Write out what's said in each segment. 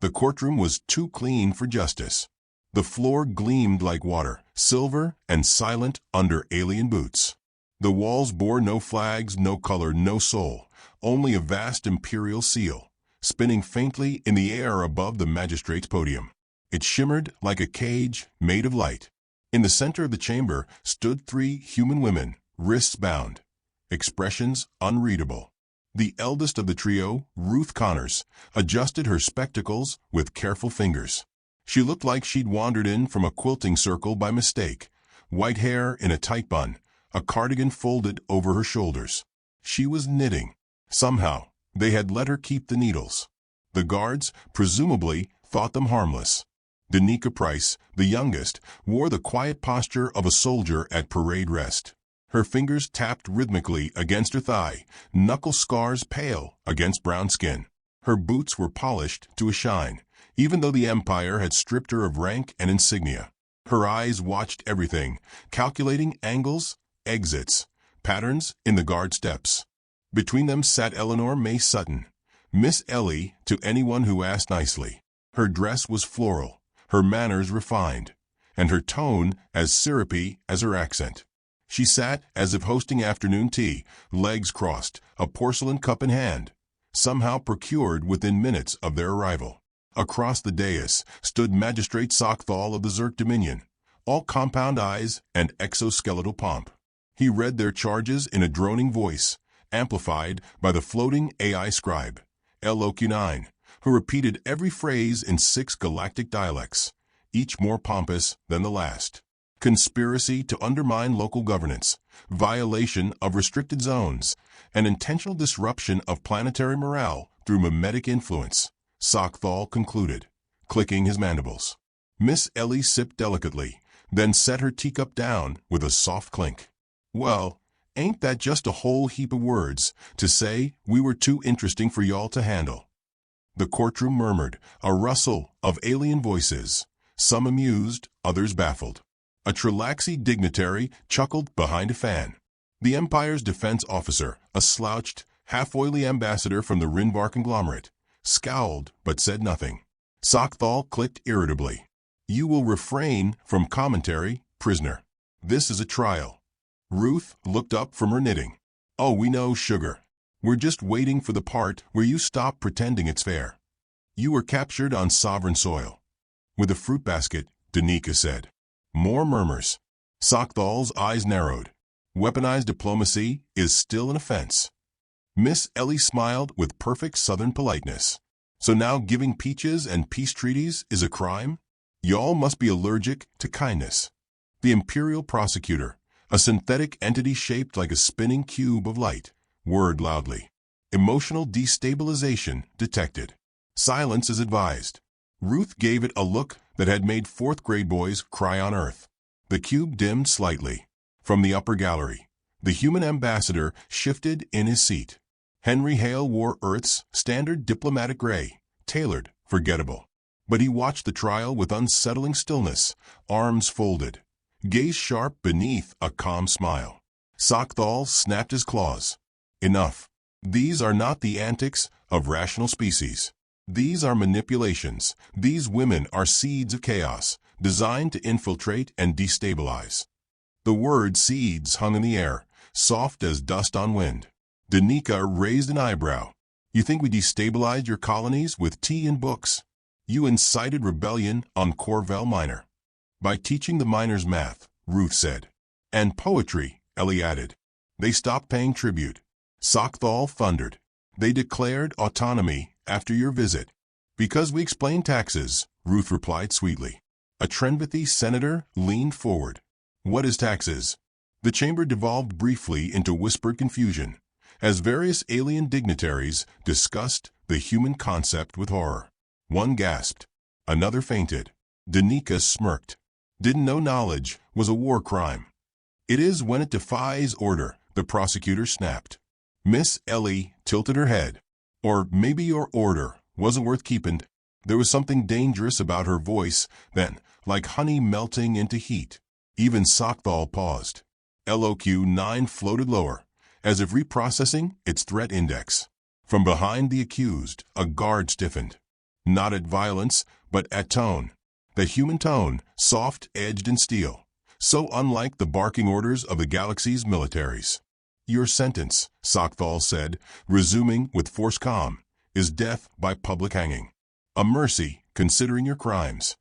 The courtroom was too clean for justice. The floor gleamed like water, silver and silent under alien boots. The walls bore no flags, no color, no soul, only a vast imperial seal, spinning faintly in the air above the magistrate's podium. It shimmered like a cage made of light. In the center of the chamber stood 3 human women, wrists bound, expressions unreadable. The eldest of the trio, Ruth Connors, adjusted her spectacles with careful fingers. She looked like she'd wandered in from a quilting circle by mistake, white hair in a tight bun, a cardigan folded over her shoulders. She was knitting. Somehow, they had let her keep the needles. The guards, presumably, thought them harmless. Danica Price, the youngest, wore the quiet posture of a soldier at parade rest. Her fingers tapped rhythmically against her thigh, knuckle scars pale against brown skin. Her boots were polished to a shine, even though the Empire had stripped her of rank and insignia. Her eyes watched everything, calculating angles, exits, patterns in the guard steps. Between them sat Eleanor May Sutton, Miss Ellie to anyone who asked nicely. Her dress was floral, her manners refined, and her tone as syrupy as her accent. She sat as if hosting afternoon tea, legs crossed, a porcelain cup in hand, somehow procured within minutes of their arrival. Across the dais stood Magistrate Sockthal of the Zerk Dominion, all compound eyes and exoskeletal pomp. He read their charges in a droning voice, amplified by the floating AI scribe, LOQ9, who repeated every phrase in 6 galactic dialects, each more pompous than the last. Conspiracy to undermine local governance, violation of restricted zones, and intentional disruption of planetary morale through mimetic influence, Sockthal concluded, clicking his mandibles. Miss Ellie sipped delicately, then set her teacup down with a soft clink. Well, ain't that just a whole heap of words to say we were too interesting for y'all to handle? The courtroom murmured, a rustle of alien voices, some amused, others baffled. A Trilaxi dignitary chuckled behind a fan. The Empire's defense officer, a slouched, half-oily ambassador from the Rinvar conglomerate, scowled but said nothing. Sockthal clicked irritably. You will refrain from commentary, prisoner. This is a trial. Ruth looked up from her knitting. Oh, we know, sugar. We're just waiting for the part where you stop pretending it's fair. You were captured on sovereign soil. With a fruit basket, Danica said. More murmurs. Sockthal's eyes narrowed. Weaponized diplomacy is still an offense. Miss Ellie smiled with perfect southern politeness. So now giving peaches and peace treaties is a crime? Y'all must be allergic to kindness. The imperial prosecutor, a synthetic entity shaped like a spinning cube of light, whirred loudly. Emotional destabilization detected. Silence is advised. Ruth gave it a look that had made 4th-grade boys cry on Earth. The cube dimmed slightly. From the upper gallery, the human ambassador shifted in his seat. Henry Hale wore Earth's standard diplomatic gray, tailored, forgettable. But he watched the trial with unsettling stillness, arms folded, gaze sharp beneath a calm smile. Sockthal snapped his claws. Enough. These are not the antics of rational species. These are manipulations. These women are seeds of chaos, designed to infiltrate and destabilize. The word seeds hung in the air, soft as dust on wind. Danica raised an eyebrow. You think we destabilized your colonies with tea and books? You incited rebellion on Corvel Minor. By teaching the miners math, Ruth said. And poetry, Ellie added. They stopped paying tribute. Sockthal thundered. They declared autonomy after your visit. Because we explained taxes, Ruth replied sweetly. A Trenbathy senator leaned forward. What is taxes? The chamber devolved briefly into whispered confusion, as various alien dignitaries discussed the human concept with horror. One gasped. Another fainted. Danica smirked. Didn't know knowledge was a war crime. It is when it defies order, the prosecutor snapped. Miss Ellie tilted her head. Or maybe your order wasn't worth keeping. There was something dangerous about her voice then, like honey melting into heat. Even Sockthal paused. LOQ9 floated lower, as if reprocessing its threat index. From behind the accused, a guard stiffened. not at violence, but at tone. The human tone, soft, edged, and steel, so unlike the barking orders of the galaxy's militaries. Your sentence, Sokthal said, resuming with forced calm, is death by public hanging. A mercy, considering your crimes.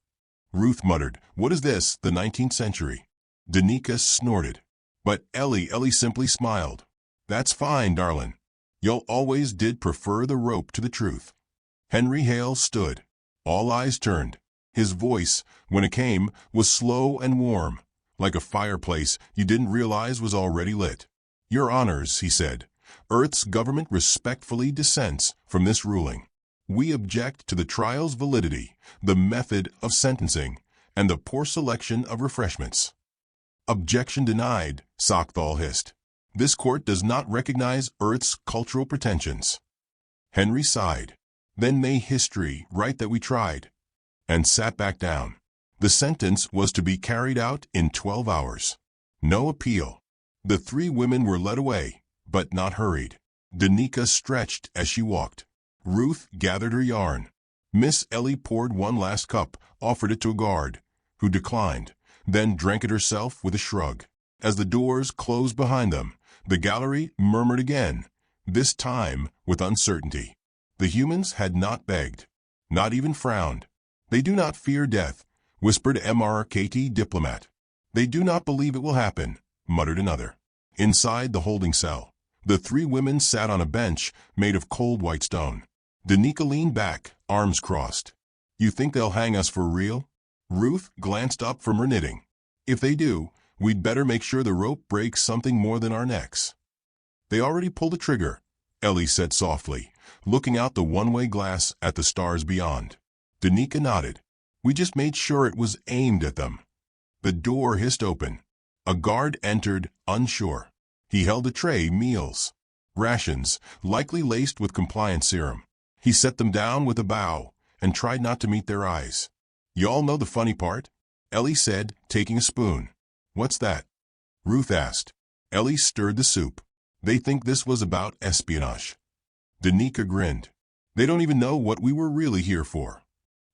Ruth muttered, what is this, the 19th century? Danica snorted. But Ellie simply smiled. That's fine, darlin'. Y'all always did prefer the rope to the truth. Henry Hale stood. All eyes turned. His voice, when it came, was slow and warm, like a fireplace you didn't realize was already lit. Your Honors, he said, Earth's government respectfully dissents from this ruling. We object to the trial's validity, the method of sentencing, and the poor selection of refreshments. Objection denied, Sokthal hissed. This court does not recognize Earth's cultural pretensions. Henry sighed. Then may history write that we tried, and sat back down. The sentence was to be carried out in 12 hours. No appeal. The three women were led away, but not hurried. Danica stretched as she walked. Ruth gathered her yarn. Miss Ellie poured one last cup, offered it to a guard, who declined, then drank it herself with a shrug. As the doors closed behind them, the gallery murmured again, this time with uncertainty. The humans had not begged, not even frowned. They do not fear death, whispered MRKT diplomat. They do not believe it will happen, muttered another. Inside the holding cell, the three women sat on a bench made of cold white stone. Danica leaned back, arms crossed. You think they'll hang us for real? Ruth glanced up from her knitting. If they do, we'd better make sure the rope breaks something more than our necks. They already pulled the trigger, Ellie said softly, looking out the one-way glass at the stars beyond. Danica nodded. We just made sure it was aimed at them. The door hissed open. A guard entered, unsure. He held a tray, meals. Rations, likely laced with compliance serum. He set them down with a bow and tried not to meet their eyes. Y'all know the funny part? Ellie said, taking a spoon. What's that? Ruth asked. Ellie stirred the soup. They think this was about espionage. Danica grinned. They don't even know what we were really here for.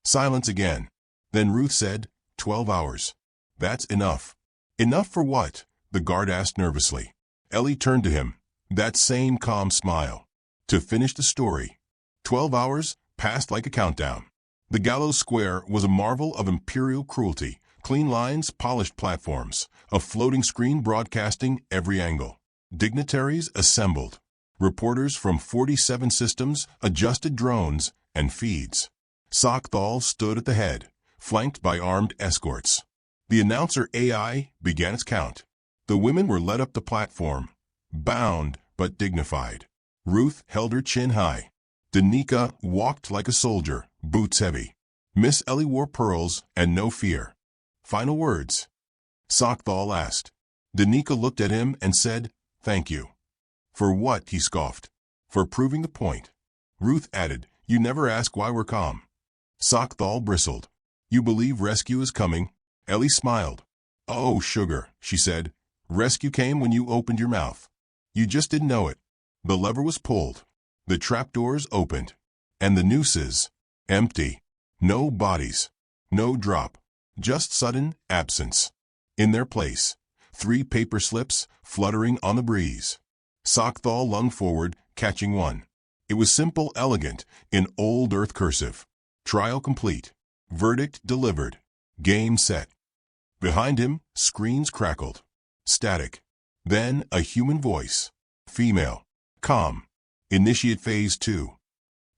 Silence again. Then Ruth said, 12 hours. That's enough. Enough for what? The guard asked nervously. Ellie turned to him. That same calm smile. To finish the story. 12 hours passed like a countdown. The gallows square was a marvel of imperial cruelty. Clean lines, polished platforms, a floating screen broadcasting every angle. Dignitaries assembled. Reporters from 47 systems adjusted drones and feeds. Sokthal stood at the head, flanked by armed escorts. The announcer AI began its count. The women were led up the platform, bound but dignified. Ruth held her chin high. Danica walked like a soldier, boots heavy. Miss Ellie wore pearls and no fear. Final words? Sokthal asked. Danica looked at him and said, thank you. For what? He scoffed. For proving the point. Ruth added, you never ask why we're calm. Sokthal bristled. You believe rescue is coming? Ellie smiled. Oh, sugar, she said. Rescue came when you opened your mouth. You just didn't know it. The lever was pulled. The trapdoors opened. And the nooses, empty. No bodies. No drop. Just sudden absence. In their place, 3 paper slips fluttering on the breeze. Sokthal lunged forward, catching one. It was simple, elegant, in old Earth cursive. Trial complete. Verdict delivered. Game set. Behind him, screens crackled. Static. Then a human voice. Female. Calm. Initiate phase 2.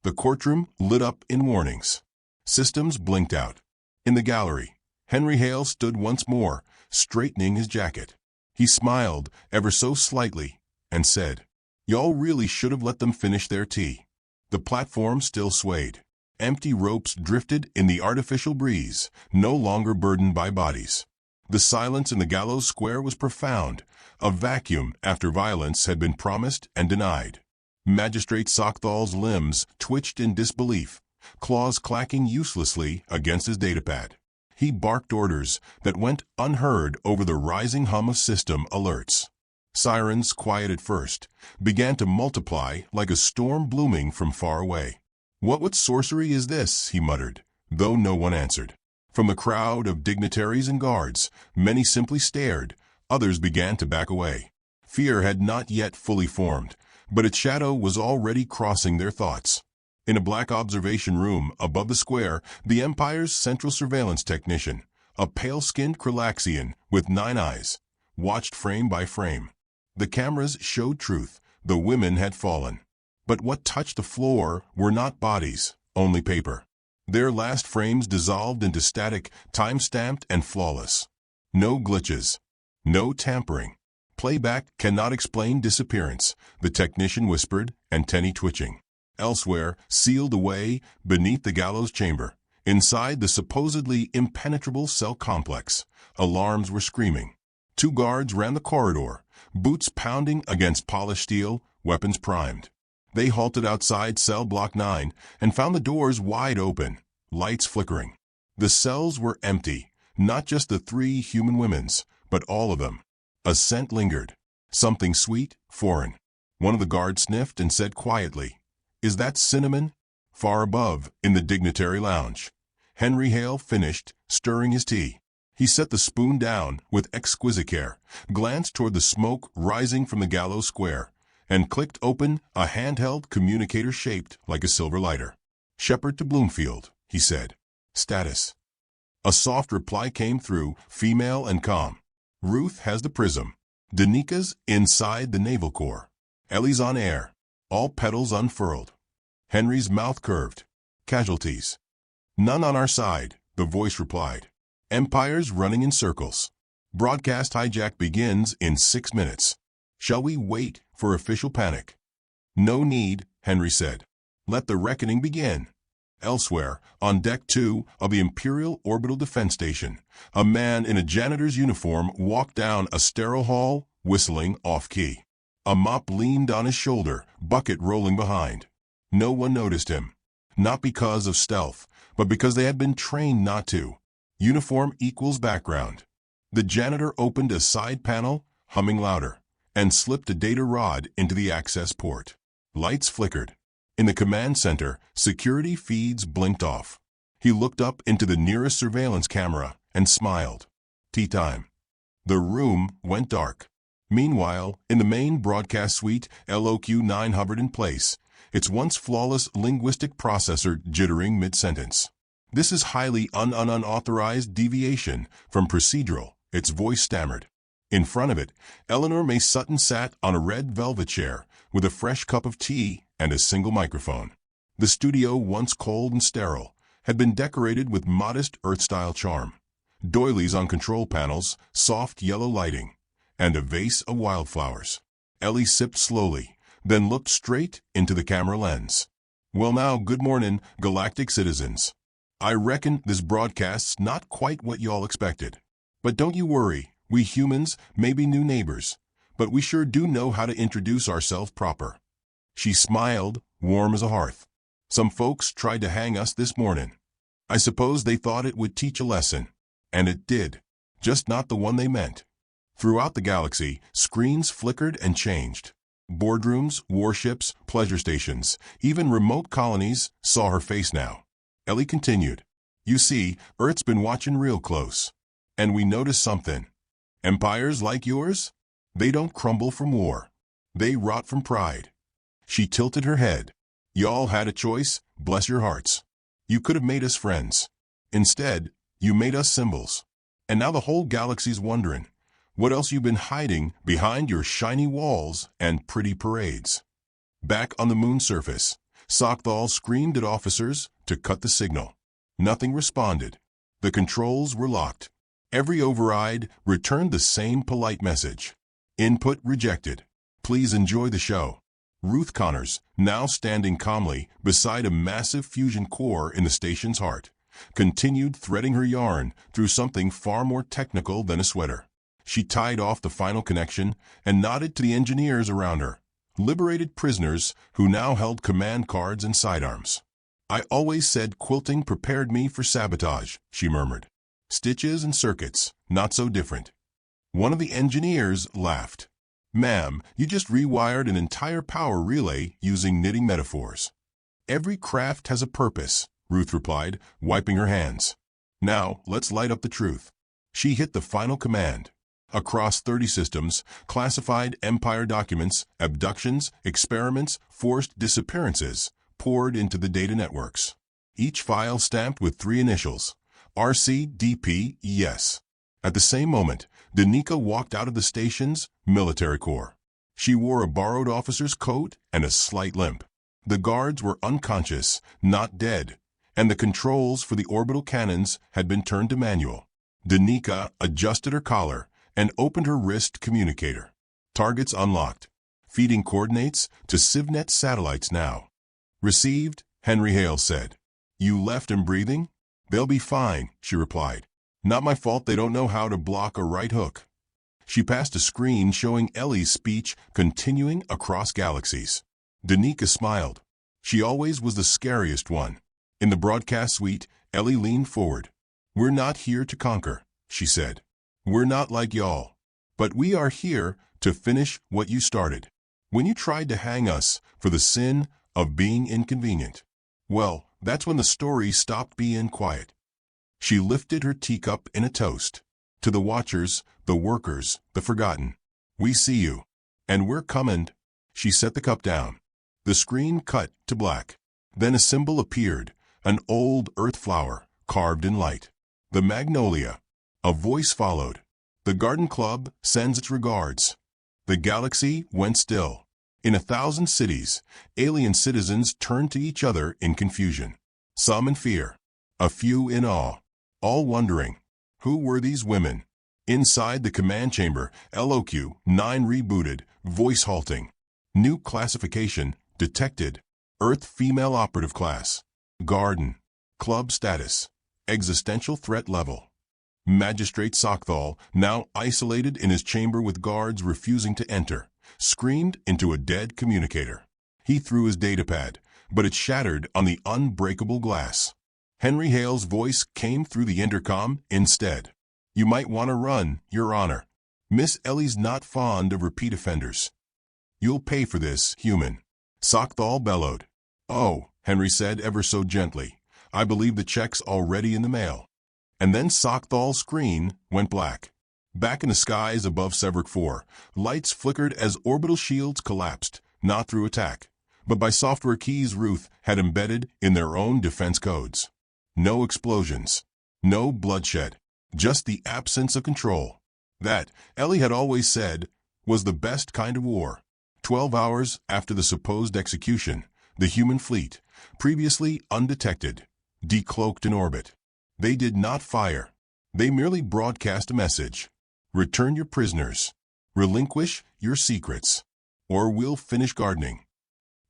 The courtroom lit up in warnings. Systems blinked out. In the gallery, Henry Hale stood once more, straightening his jacket. He smiled, ever so slightly, and said, Y'all really should have let them finish their tea. The platform still swayed. Empty ropes drifted in the artificial breeze, no longer burdened by bodies. The silence in the gallows square was profound, a vacuum after violence had been promised and denied. Magistrate Sokthal's limbs twitched in disbelief, claws clacking uselessly against his datapad. He barked orders that went unheard over the rising hum of system alerts. Sirens, quiet at first, began to multiply like a storm blooming from far away. What sorcery is this?" he muttered, though no one answered. From the crowd of dignitaries and guards, many simply stared, others began to back away. Fear had not yet fully formed, but its shadow was already crossing their thoughts. In a black observation room above the square, the Empire's central surveillance technician, a pale-skinned Kralaxian with 9 eyes, watched frame by frame. The cameras showed truth. The women had fallen. But what touched the floor were not bodies, only paper. Their last frames dissolved into static, time-stamped and flawless. No glitches. No tampering. "Playback cannot explain disappearance," the technician whispered, antennae twitching. Elsewhere, sealed away, beneath the gallows chamber, inside the supposedly impenetrable cell complex, alarms were screaming. 2 guards ran the corridor, boots pounding against polished steel, weapons primed. They halted outside cell block 9 and found the doors wide open, lights flickering. The cells were empty, not just the 3 human women's, but all of them. A scent lingered, something sweet, foreign. One of the guards sniffed and said quietly, "Is that cinnamon?" Far above, in the dignitary lounge, Henry Hale finished, stirring his tea. He set the spoon down with exquisite care, glanced toward the smoke rising from the gallows square, and clicked open a handheld communicator shaped like a silver lighter. "Shepard to Bloomfield," he said. "Status." A soft reply came through, female and calm. "Ruth has the prism. Danika's inside the Naval Corps. Ellie's on air. All petals unfurled." Henry's mouth curved. "Casualties?" "None on our side," the voice replied. "Empire's running in circles. Broadcast hijack begins in 6 minutes. Shall we wait for official panic?" "No need," Henry said. "Let the reckoning begin." Elsewhere, on Deck 2 of the Imperial Orbital Defense Station, a man in a janitor's uniform walked down a sterile hall, whistling off-key. A mop leaned on his shoulder, bucket rolling behind. No one noticed him. Not because of stealth, but because they had been trained not to. Uniform equals background. The janitor opened a side panel, humming louder, and slipped a data rod into the access port. Lights flickered. In the command center, security feeds blinked off. He looked up into the nearest surveillance camera and smiled. Tea time. The room went dark. Meanwhile, in the main broadcast suite, LOQ-9 hovered in place, its once flawless linguistic processor jittering mid-sentence. "This is highly unauthorized deviation from procedural," its voice stammered. In front of it, Eleanor May Sutton sat on a red velvet chair with a fresh cup of tea and a single microphone. The studio, once cold and sterile, had been decorated with modest Earth-style charm. Doilies on control panels, soft yellow lighting, and a vase of wildflowers. Ellie sipped slowly, then looked straight into the camera lens. "Well now, good morning, Galactic citizens. I reckon this broadcast's not quite what y'all expected. But don't you worry, we humans may be new neighbors, but we sure do know how to introduce ourselves proper." She smiled, warm as a hearth. "Some folks tried to hang us this morning. I suppose they thought it would teach a lesson. And it did. Just not the one they meant." Throughout the galaxy, screens flickered and changed. Boardrooms, warships, pleasure stations, even remote colonies saw her face now. Ellie continued, "You see, Earth's been watching real close. And we noticed something. Empires like yours? They don't crumble from war. They rot from pride." She tilted her head. "Y'all had a choice, bless your hearts. You could have made us friends. Instead, you made us symbols. And now the whole galaxy's wondering what else you've been hiding behind your shiny walls and pretty parades." Back on the moon's surface, Sokthal screamed at officers to cut the signal. Nothing responded. The controls were locked. Every override returned the same polite message. "Input rejected. Please enjoy the show." Ruth Connors, now standing calmly beside a massive fusion core in the station's heart, continued threading her yarn through something far more technical than a sweater. She tied off the final connection and nodded to the engineers around her, liberated prisoners who now held command cards and sidearms. "I always said quilting prepared me for sabotage," she murmured. "Stitches and circuits, not so different." One of the engineers laughed. "Ma'am, you just rewired an entire power relay using knitting metaphors." Every craft has a purpose, Ruth replied, wiping her hands. Now, let's light up the truth. She hit the final command. Across 30 systems, classified Empire documents, abductions, experiments, forced disappearances poured into the data networks. Each file stamped with 3 initials, RCDP, yes. At the same moment, Danica walked out of the station's military corps. She wore a borrowed officer's coat and a slight limp. The guards were unconscious, not dead, and the controls for the orbital cannons had been turned to manual. Danica adjusted her collar and opened her wrist communicator. Targets unlocked. Feeding coordinates to CivNet satellites now. Received, Henry Hale said. You left him breathing? They'll be fine, she replied. Not my fault they don't know how to block a right hook. She passed a screen showing Ellie's speech continuing across galaxies. Danica smiled. She always was the scariest one. In the broadcast suite, Ellie leaned forward. We're not here to conquer, she said. We're not like y'all. But we are here to finish what you started. When you tried to hang us for the sin of being inconvenient, well, that's when the story stopped being quiet. She lifted her teacup in a toast. To the watchers, the workers, the forgotten. We see you. And we're coming. She set the cup down. The screen cut to black. Then a symbol appeared, an old earth flower, carved in light. The magnolia. A voice followed. The garden club sends its regards. The galaxy went still. In 1,000 cities, alien citizens turned to each other in confusion. Some in fear, a few in awe, all wondering, who were these women? Inside the command chamber, LOQ 9 rebooted, voice halting. New classification detected. Earth female operative class. Garden. Club status. Existential threat level. Magistrate Sockthal, now isolated in his chamber with guards refusing to enter, screamed into a dead communicator. He threw his datapad, but it shattered on the unbreakable glass. Henry Hale's voice came through the intercom instead. You might want to run, Your Honor. Miss Ellie's not fond of repeat offenders. You'll pay for this, human. Sockthal bellowed. Oh, Henry said ever so gently. I believe the check's already in the mail. And then Sockdal's screen went black. Back in the skies above Severick 4, lights flickered as orbital shields collapsed, not through attack, but by software keys Ruth had embedded in their own defense codes. No explosions, no bloodshed, just the absence of control. That, Ellie had always said, was the best kind of war. 12 hours after the supposed execution, the human fleet, previously undetected, decloaked in orbit. They did not fire. They merely broadcast a message. Return your prisoners. Relinquish your secrets. Or we'll finish gardening.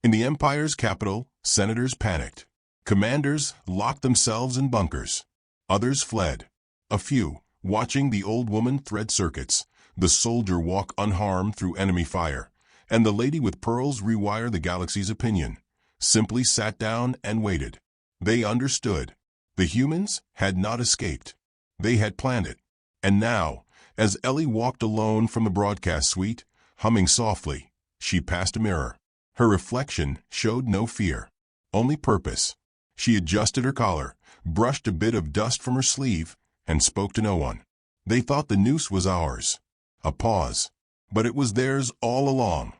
In the Empire's capital, senators panicked. Commanders locked themselves in bunkers. Others fled. A few, watching the old woman thread circuits, the soldier walk unharmed through enemy fire, and the lady with pearls rewire the galaxy's opinion, simply sat down and waited. They understood. The humans had not escaped. They had planned it. And now, as Ellie walked alone from the broadcast suite, humming softly, she passed a mirror. Her reflection showed no fear, only purpose. She adjusted her collar, brushed a bit of dust from her sleeve, and spoke to no one. They thought the noose was ours. A pause. But it was theirs all along.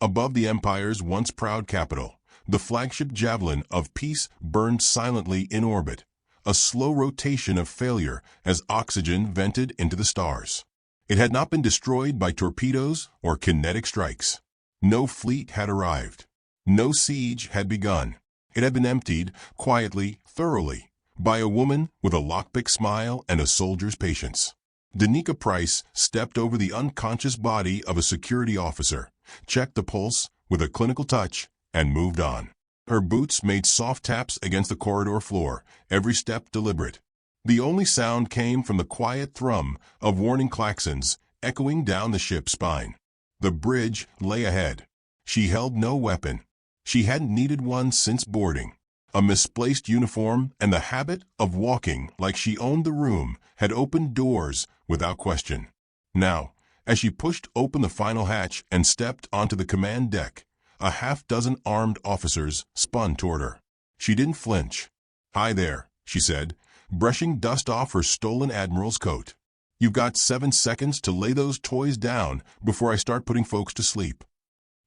Above the Empire's once proud capital, the flagship Javelin of Peace burned silently in orbit, a slow rotation of failure as oxygen vented into the stars. It had not been destroyed by torpedoes or kinetic strikes. No fleet had arrived. No siege had begun. It had been emptied, quietly, thoroughly, by a woman with a lockpick smile and a soldier's patience. Danica Price stepped over the unconscious body of a security officer, checked the pulse with a clinical touch, and moved on. Her boots made soft taps against the corridor floor, every step deliberate. The only sound came from the quiet thrum of warning klaxons echoing down the ship's spine. The bridge lay ahead. She held no weapon. She hadn't needed one since boarding. A misplaced uniform and the habit of walking like she owned the room had opened doors without question. Now, as she pushed open the final hatch and stepped onto the command deck, A half-dozen armed officers spun toward her. She didn't flinch. "Hi there," she said, brushing dust off her stolen admiral's coat. "You've got 7 seconds to lay those toys down before I start putting folks to sleep."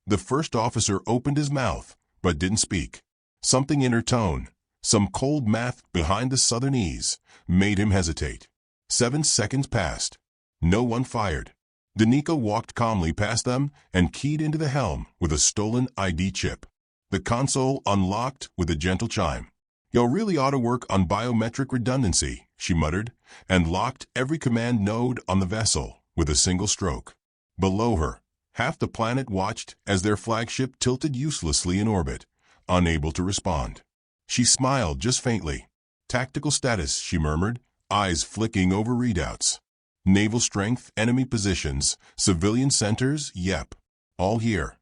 The first officer opened his mouth, but didn't speak. Something in her tone, some cold math behind the southern ease, made him hesitate. 7 seconds passed. No one fired. Danica walked calmly past them and keyed into the helm with a stolen ID chip. The console unlocked with a gentle chime. "You really ought to work on biometric redundancy," she muttered, and locked every command node on the vessel with a single stroke. Below her, half the planet watched as their flagship tilted uselessly in orbit, unable to respond. She smiled just faintly. "Tactical status," she murmured, eyes flicking over readouts. "Naval strength, enemy positions, civilian centers, yep. All here."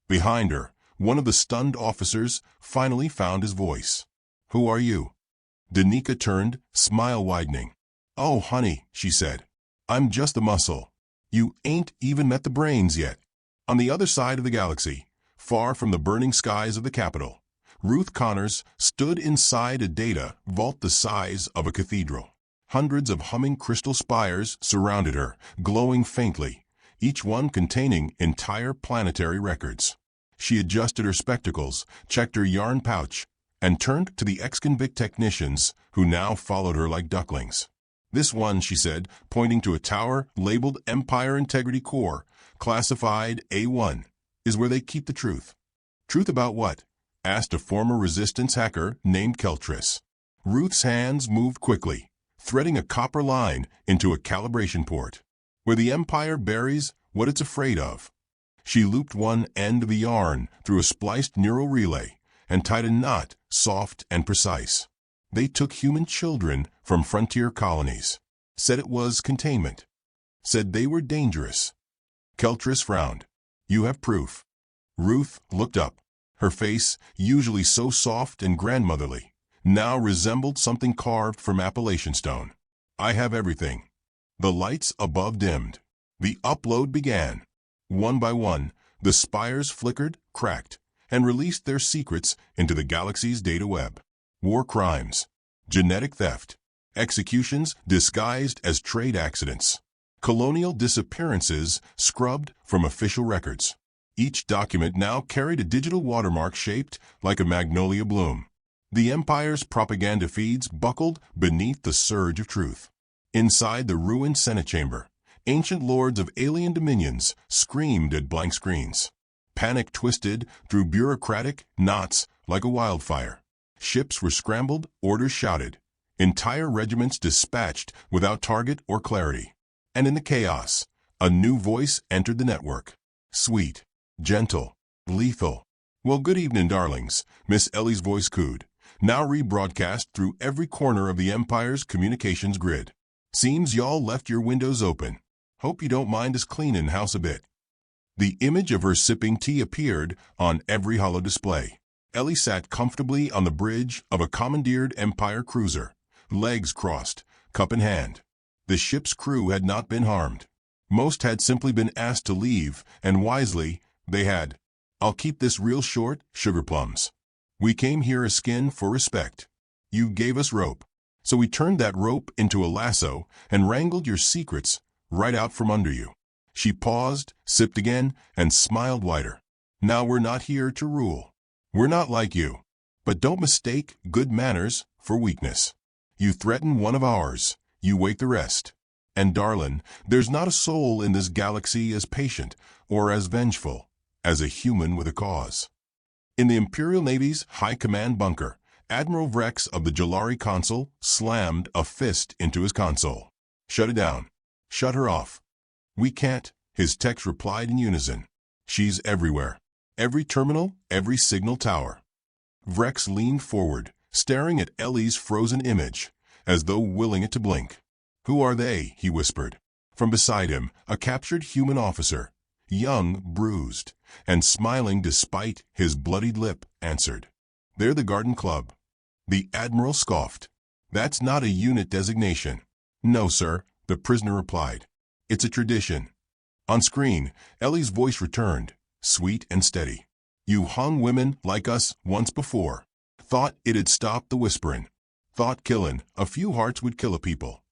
Behind her, one of the stunned officers finally found his voice. "Who are you?" Danica turned, smile widening. "Oh, honey," she said. "I'm just the muscle. You ain't even met the brains yet." On the other side of the galaxy, far from the burning skies of the capital, Ruth Connors stood inside a data vault the size of a cathedral. Hundreds of humming crystal spires surrounded her, glowing faintly, each one containing entire planetary records. She adjusted her spectacles, checked her yarn pouch, and turned to the ex-convict technicians who now followed her like ducklings. "This one," she said, pointing to a tower labeled Empire Integrity Core, classified A1, "is where they keep the truth." "Truth about what?" asked a former resistance hacker named Keltris. Ruth's hands moved quickly, threading a copper line into a calibration port. "Where the Empire buries what it's afraid of." She looped one end of the yarn through a spliced neural relay and tied a knot soft and precise. "They took human children from frontier colonies. Said it was containment. Said they were dangerous." Keltris frowned. "You have proof?" Ruth looked up. Her face, usually so soft and grandmotherly, now resembled something carved from Appalachian stone. "I have everything." The lights above dimmed. The upload began. One by one, the spires flickered, cracked, and released their secrets into the galaxy's data web. War crimes, genetic theft, executions disguised as trade accidents, colonial disappearances scrubbed from official records. Each document now carried a digital watermark shaped like a magnolia bloom. The Empire's propaganda feeds buckled beneath the surge of truth. Inside the ruined Senate chamber, ancient lords of alien dominions screamed at blank screens. Panic twisted through bureaucratic knots like a wildfire. Ships were scrambled, orders shouted. Entire regiments dispatched without target or clarity. And in the chaos, a new voice entered the network. Sweet, gentle, lethal. "Well, good evening, darlings," Miss Ellie's voice cooed, now rebroadcast through every corner of the Empire's communications grid. "Seems y'all left your windows open. Hope you don't mind us cleaning house a bit." The image of her sipping tea appeared on every holo display. Ellie sat comfortably on the bridge of a commandeered Empire cruiser, legs crossed, cup in hand. The ship's crew had not been harmed. Most had simply been asked to leave, and wisely, they had. "I'll keep this real short, sugar plums. We came here a skin for respect. You gave us rope. So we turned that rope into a lasso and wrangled your secrets right out from under you." She paused, sipped again, and smiled wider. "Now we're not here to rule. We're not like you. But don't mistake good manners for weakness. You threaten one of ours, you wake the rest. And darlin', there's not a soul in this galaxy as patient or as vengeful as a human with a cause." In the Imperial Navy's High Command bunker, Admiral Vrex of the Jalari console slammed a fist into his console. "Shut it down. Shut her off." "We can't," his techs replied in unison. "She's everywhere. Every terminal, every signal tower." Vrex leaned forward, staring at Ellie's frozen image, as though willing it to blink. "Who are they?" he whispered. From beside him, a captured human officer, young, bruised, and smiling despite his bloodied lip, answered. "They're the Garden Club." The Admiral scoffed. "That's not a unit designation." "No, sir," the prisoner replied. "It's a tradition." On screen, Ellie's voice returned, sweet and steady. You hung women like us once before. Thought it'd stop the whisperin'. Thought killin' a few hearts would kill a people.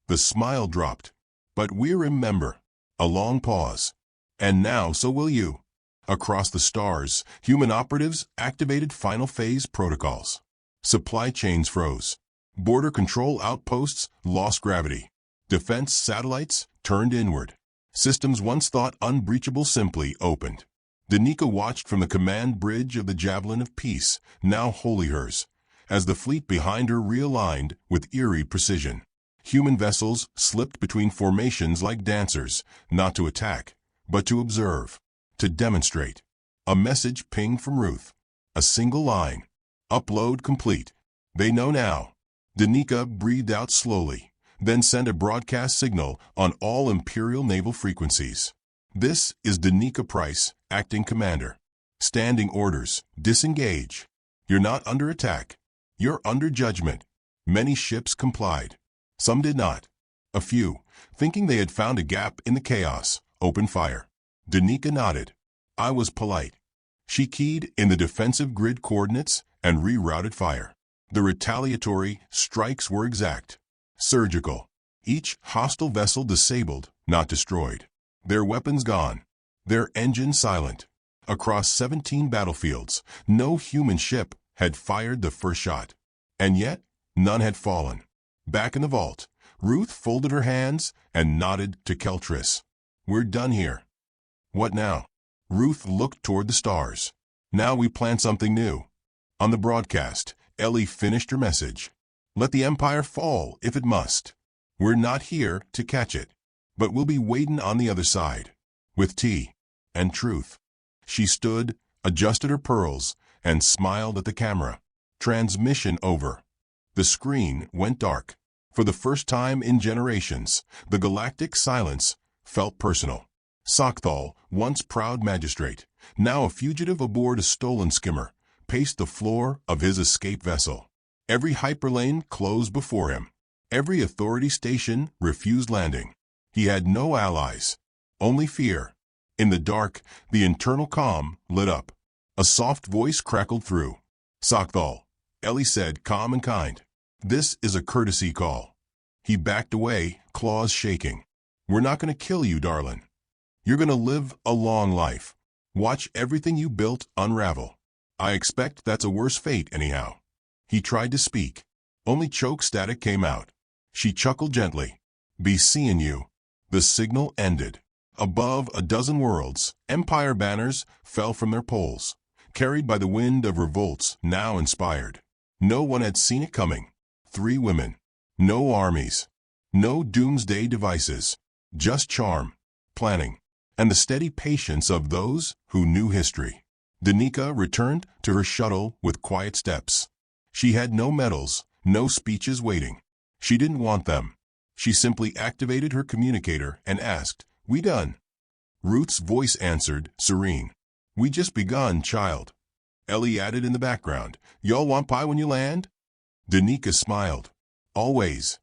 The smile dropped. But we remember. A long pause. And now so will you. Across the stars, human operatives activated final phase protocols. Supply chains froze. Border control outposts lost gravity. Defense satellites turned inward. Systems once thought unbreachable simply opened. Danica watched from the command bridge of the Javelin of Peace, now wholly hers, as the fleet behind her realigned with eerie precision. Human vessels slipped between formations like dancers, not to attack, but to observe, to demonstrate. A message pinged from Ruth. A single line. Upload complete. They know now. Danica breathed out slowly, then sent a broadcast signal on all Imperial naval frequencies. This is Danica Price, acting commander. Standing orders. Disengage. You're not under attack. You're under judgment. Many ships complied. Some did not. A few, thinking they had found a gap in the chaos, opened fire. Danica nodded. I was polite. She keyed in the defensive grid coordinates and rerouted fire. The retaliatory strikes were exact. Surgical. Each hostile vessel disabled, not destroyed. Their weapons gone. Their engines silent. Across 17 battlefields, no human ship had fired the first shot. And yet, none had fallen. Back in the vault, Ruth folded her hands and nodded to Keltris. We're done here. What now? Ruth looked toward the stars. Now we plan something new. On the broadcast, Ellie finished her message. Let the Empire fall if it must. We're not here to catch it, but we'll be waiting on the other side. With tea and truth. She stood, adjusted her pearls, and smiled at the camera. Transmission over. The screen went dark. For the first time in generations, the galactic silence felt personal. Sochthal, once proud magistrate, now a fugitive aboard a stolen skimmer, paced the floor of his escape vessel. Every hyperlane closed before him. Every authority station refused landing. He had no allies, only fear. In the dark, the internal calm lit up. A soft voice crackled through. Sochthal, Ellie said, calm and kind. This is a courtesy call. He backed away, claws shaking. We're not going to kill you, darling. You're going to live a long life. Watch everything you built unravel. I expect that's a worse fate anyhow. He tried to speak. Only choke static came out. She chuckled gently. Be seeing you. The signal ended. Above a dozen worlds, Empire banners fell from their poles, carried by the wind of revolts now inspired. No one had seen it coming. 3 women. No armies. No doomsday devices. Just charm, planning, and the steady patience of those who knew history. Danica returned to her shuttle with quiet steps. She had no medals, no speeches waiting. She didn't want them. She simply activated her communicator and asked, We done? Ruth's voice answered, serene. We just begun, child. Ellie added in the background, Y'all want pie when you land? Danica smiled. Always.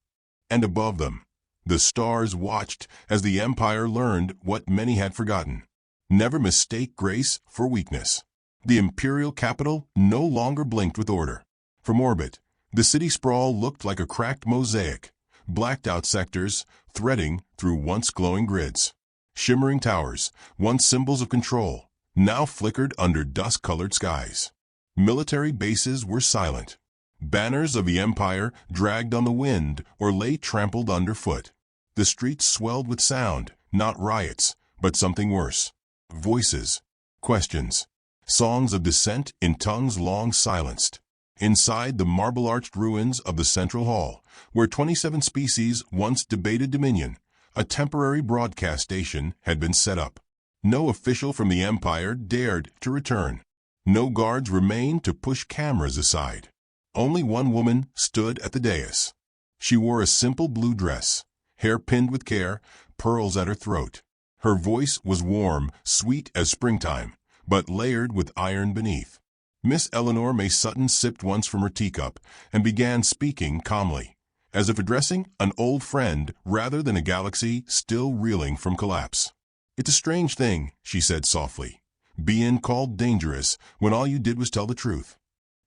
And above them, the stars watched as the Empire learned what many had forgotten. Never mistake grace for weakness. The Imperial capital no longer blinked with order. From orbit, the city sprawl looked like a cracked mosaic, blacked-out sectors threading through once glowing grids. Shimmering towers, once symbols of control, now flickered under dust-colored skies. Military bases were silent. Banners of the Empire dragged on the wind or lay trampled underfoot. The streets swelled with sound, not riots, but something worse. Voices, questions, songs of dissent in tongues long silenced. Inside the marble-arched ruins of the Central Hall, where 27 species once debated dominion, a temporary broadcast station had been set up. No official from the Empire dared to return. No guards remained to push cameras aside. Only one woman stood at the dais. She wore a simple blue dress, hair pinned with care, pearls at her throat. Her voice was warm, sweet as springtime, but layered with iron beneath. Miss Eleanor May Sutton sipped once from her teacup and began speaking calmly, as if addressing an old friend rather than a galaxy still reeling from collapse. It's a strange thing, she said softly, being called dangerous when all you did was tell the truth.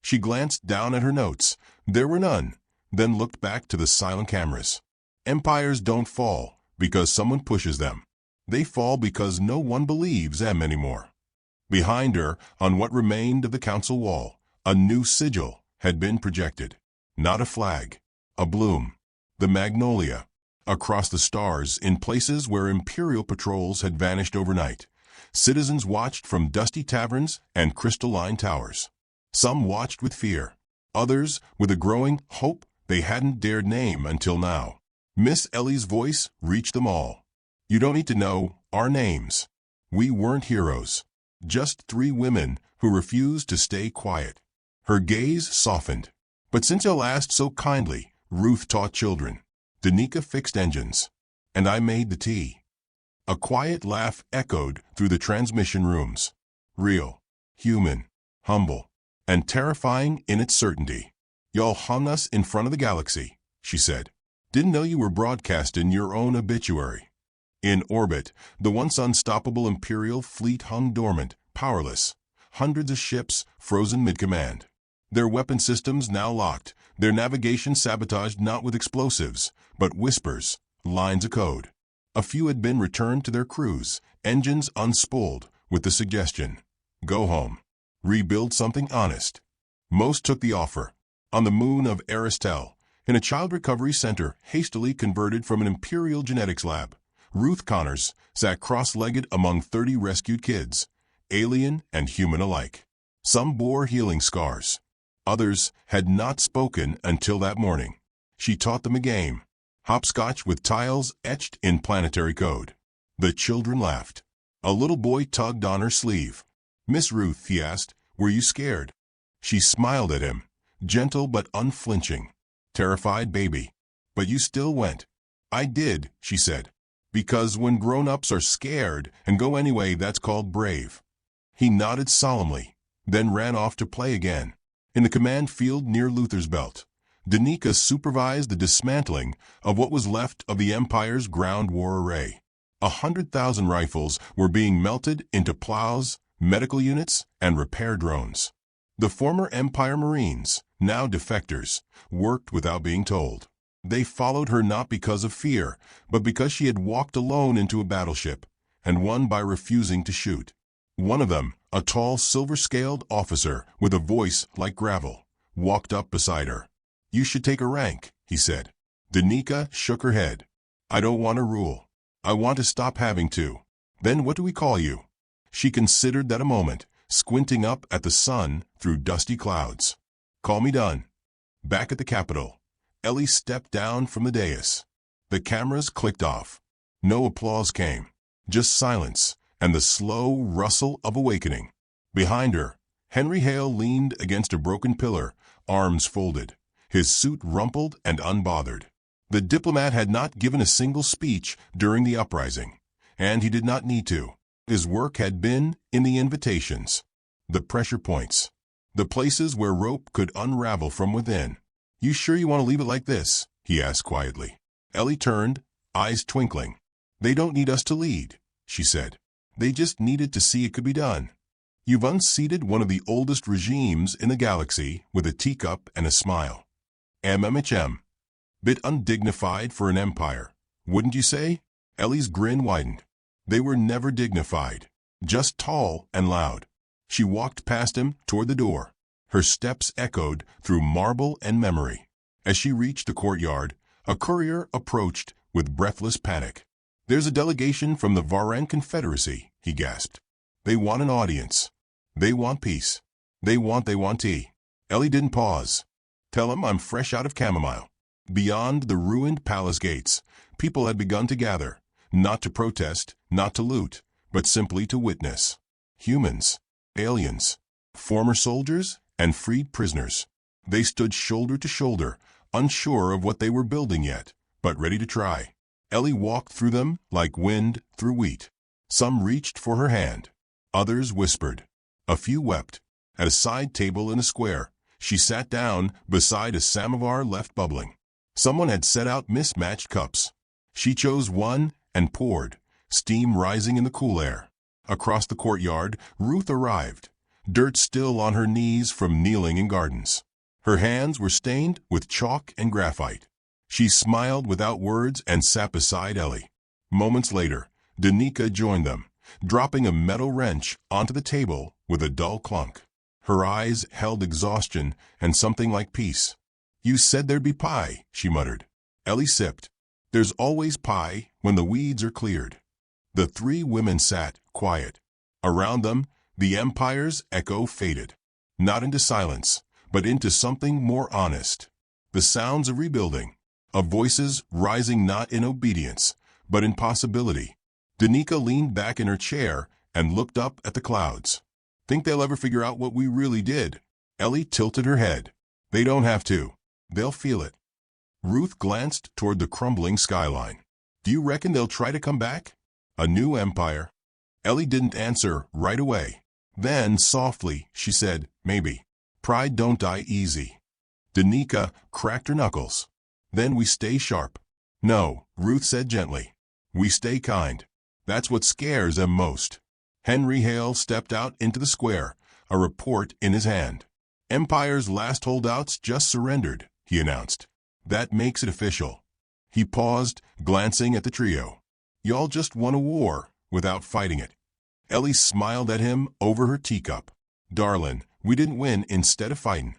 She glanced down at her notes. There were none, then looked back to the silent cameras. Empires don't fall because someone pushes them. They fall because no one believes them anymore. Behind her, on what remained of the council wall, a new sigil had been projected. Not a flag, a bloom. The magnolia. Across the stars, in places where imperial patrols had vanished overnight, citizens watched from dusty taverns and crystalline towers. Some watched with fear, others with a growing hope they hadn't dared name until now. Miss Ellie's voice reached them all. You don't need to know our names. We weren't heroes. Just 3 women who refused to stay quiet. Her gaze softened. But since you'll asked so kindly, Ruth taught children. Danica fixed engines. And I made the tea. A quiet laugh echoed through the transmission rooms. Real, human, humble, and terrifying in its certainty. Y'all hung us in front of the galaxy, she said. Didn't know you were broadcasting your own obituary. In orbit, the once unstoppable Imperial fleet hung dormant, powerless. Hundreds of ships frozen mid-command. Their weapon systems now locked, their navigation sabotaged not with explosives, but whispers, lines of code. A few had been returned to their crews, engines unspooled, with the suggestion, go home. Rebuild something honest. Most took the offer. On the moon of Aristel, in a child recovery center hastily converted from an Imperial genetics lab, Ruth Connors sat cross-legged among 30 rescued kids, alien and human alike. Some bore healing scars. Others had not spoken until that morning. She taught them a game, hopscotch with tiles etched in planetary code. The children laughed. A little boy tugged on her sleeve. Miss Ruth, he asked, were you scared? She smiled at him, gentle but unflinching. Terrified baby. But you still went. I did, she said. Because when grown-ups are scared and go anyway, that's called brave. He nodded solemnly, then ran off to play again. In the command field near Luther's Belt, Danica supervised the dismantling of what was left of the Empire's ground war array. 100,000 rifles were being melted into plows, medical units, and repair drones. The former Empire Marines, now defectors, worked without being told. They followed her not because of fear, but because she had walked alone into a battleship, and won by refusing to shoot. One of them, a tall silver-scaled officer with a voice like gravel, walked up beside her. You should take a rank, he said. Danica shook her head. I don't want to rule. I want to stop having to. Then what do we call you? She considered that a moment, squinting up at the sun through dusty clouds. Call me done. Back at the Capitol, Ellie stepped down from the dais. The cameras clicked off. No applause came, just silence and the slow rustle of awakening. Behind her, Henry Hale leaned against a broken pillar, arms folded, his suit rumpled and unbothered. The diplomat had not given a single speech during the uprising, and he did not need to. His work had been in the invitations, the pressure points, the places where rope could unravel from within. You sure you want to leave it like this? He asked quietly. Ellie turned, eyes twinkling. They don't need us to lead, she said. They just needed to see it could be done. You've unseated one of the oldest regimes in the galaxy with a teacup and a smile. MMHM. Bit undignified for an empire, wouldn't you say? Ellie's grin widened. They were never dignified, just tall and loud. She walked past him toward the door. Her steps echoed through marble and memory. As she reached the courtyard, a courier approached with breathless panic. There's a delegation from the Varan Confederacy, he gasped. They want an audience. They want peace. They want tea. Ellie didn't pause. Tell him I'm fresh out of chamomile. Beyond the ruined palace gates, people had begun to gather, not to protest, not to loot, but simply to witness. Humans, aliens, former soldiers, and freed prisoners. They stood shoulder to shoulder, unsure of what they were building yet, but ready to try. Ellie walked through them like wind through wheat. Some reached for her hand. Others whispered. A few wept. At a side table in a square, she sat down beside a samovar left bubbling. Someone had set out mismatched cups. She chose one and poured, steam rising in the cool air. Across the courtyard, Ruth arrived, dirt still on her knees from kneeling in gardens. Her hands were stained with chalk and graphite. She smiled without words and sat beside Ellie. Moments later, Danica joined them, dropping a metal wrench onto the table with a dull clunk. Her eyes held exhaustion and something like peace. "You said there'd be pie," she muttered. Ellie sipped. "There's always pie when the weeds are cleared." The three women sat, quiet. Around them, the Empire's echo faded, not into silence, but into something more honest. The sounds of rebuilding, of voices rising not in obedience, but in possibility. Danica leaned back in her chair and looked up at the clouds. "Think they'll ever figure out what we really did?" Ellie tilted her head. "They don't have to. They'll feel it." Ruth glanced toward the crumbling skyline. "Do you reckon they'll try to come back? A new empire?" Ellie didn't answer right away. Then, softly, she said, "Maybe. Pride don't die easy." Danica cracked her knuckles. "Then we stay sharp." "No," Ruth said gently. "We stay kind. That's what scares them most." Henry Hale stepped out into the square, a report in his hand. "Empire's last holdouts just surrendered," he announced. "That makes it official." He paused, glancing at the trio. "Y'all just won a war without fighting it." Ellie smiled at him over her teacup. "Darlin', we didn't win instead of fighting.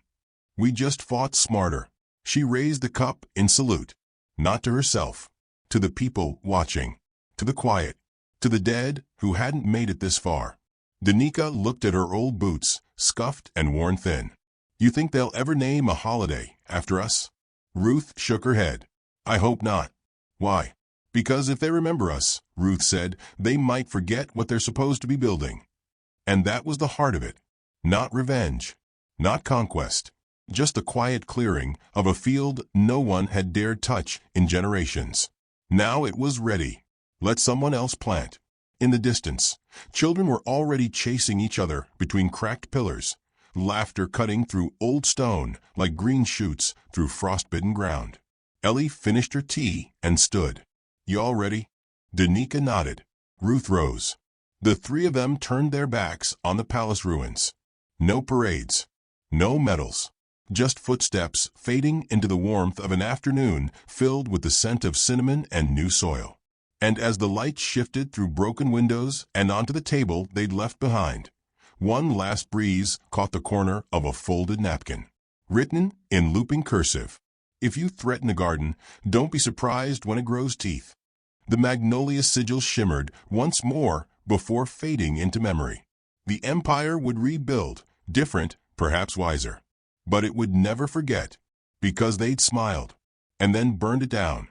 We just fought smarter." She raised the cup in salute, not to herself, to the people watching, to the quiet, to the dead who hadn't made it this far. Danica looked at her old boots, scuffed and worn thin. "You think they'll ever name a holiday after us?" Ruth shook her head. "I hope not." "Why?" "Because if they remember us," Ruth said, "they might forget what they're supposed to be building." And that was the heart of it. Not revenge, not conquest, just a quiet clearing of a field no one had dared touch in generations. Now it was ready. Let someone else plant. In the distance, children were already chasing each other between cracked pillars, laughter cutting through old stone like green shoots through frostbitten ground. Ellie finished her tea and stood. "Y'all ready?" Danica nodded. Ruth rose. The three of them turned their backs on the palace ruins. No parades, no medals, just footsteps fading into the warmth of an afternoon filled with the scent of cinnamon and new soil. And as the light shifted through broken windows and onto the table they'd left behind, one last breeze caught the corner of a folded napkin. Written in looping cursive, "If you threaten a garden, don't be surprised when it grows teeth." The magnolia sigil shimmered once more before fading into memory. The empire would rebuild, different, perhaps wiser. But it would never forget, because they'd smiled, and then burned it down,